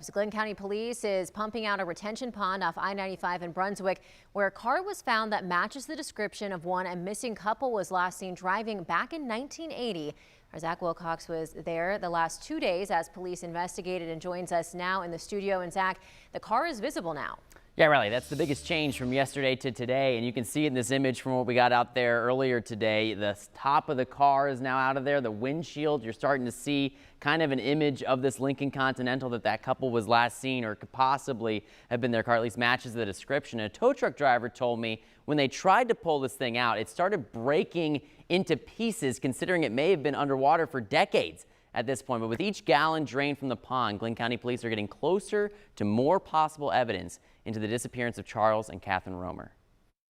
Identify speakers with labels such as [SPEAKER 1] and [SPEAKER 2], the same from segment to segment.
[SPEAKER 1] So Glenn County Police is pumping out a retention pond off I-95 in Brunswick, where a car was found that matches the description of one a missing couple was last seen driving back in 1980. Our Zach Wilcox was there the last 2 days as police investigated and joins us now in the studio. And Zach, the car is visible now.
[SPEAKER 2] Yeah, Riley, that's the biggest change from yesterday to today. And you can see in this image from what we got out there earlier today, the top of the car is now out of there. The windshield, you're starting to see kind of an image of this Lincoln Continental that couple was last seen or could possibly have been their car, at least matches the description. And a tow truck driver told me when they tried to pull this thing out, it started breaking into pieces, considering it may have been underwater for decades at this point. But with each gallon drained from the pond, Glenn County Police are getting closer to more possible evidence into the disappearance of Charles and Catherine Romer.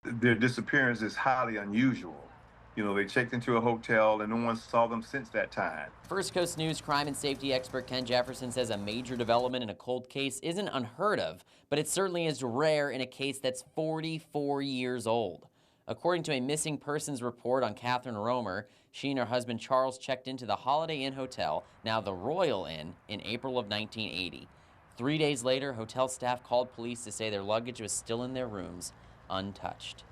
[SPEAKER 3] Their disappearance is highly unusual. You know, they checked into a hotel and no one saw them since that time.
[SPEAKER 2] First Coast News crime and safety expert Ken Jefferson says a major development in a cold case isn't unheard of, but it certainly is rare in a case that's 44 years old. According to a missing persons report on Catherine Romer, she and her husband Charles checked into the Holiday Inn Hotel, now the Royal Inn, in April of 1980. 3 days later, hotel staff called police to say their luggage was still in their rooms, untouched.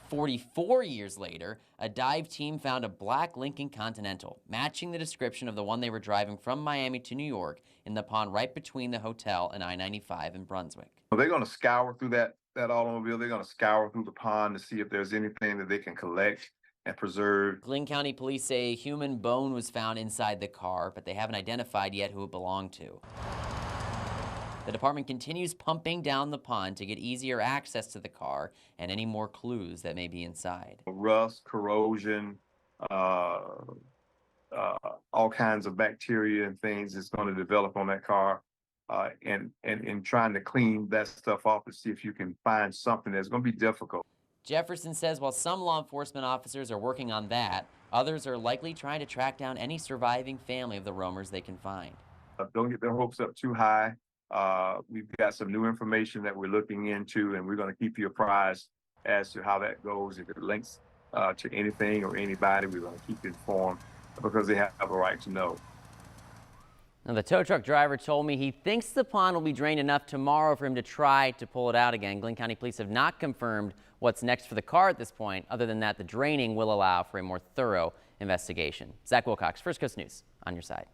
[SPEAKER 2] 44 years later, a dive team found a black Lincoln Continental, matching the description of the one they were driving from Miami to New York in the pond right between the hotel and I-95 in Brunswick.
[SPEAKER 3] They're going to scour through that automobile. They're going to scour through the pond to see if there's anything that they can collect and preserve.
[SPEAKER 2] Glenn County Police say a human bone was found inside the car, but they haven't identified yet who it belonged to. The department continues pumping down the pond to get easier access to the car and any more clues that may be inside.
[SPEAKER 3] Rust, corrosion, all kinds of bacteria and things is going to develop on that car. And trying to clean that stuff off to see if you can find something that's going to be difficult.
[SPEAKER 2] Jefferson says while some law enforcement officers are working on that, others are likely trying to track down any surviving family of the Romers they can find.
[SPEAKER 3] Don't get their hopes up too high. We've got some new information that we're looking into, and we're going to keep you apprised as to how that goes. If it links to anything or anybody, we're going to keep you informed because they have a right to know.
[SPEAKER 2] Now, the tow truck driver told me he thinks the pond will be drained enough tomorrow for him to try to pull it out again. Glenn County Police have not confirmed what's next for the car at this point. Other than that, the draining will allow for a more thorough investigation. Zach Wilcox, First Coast News, on your side.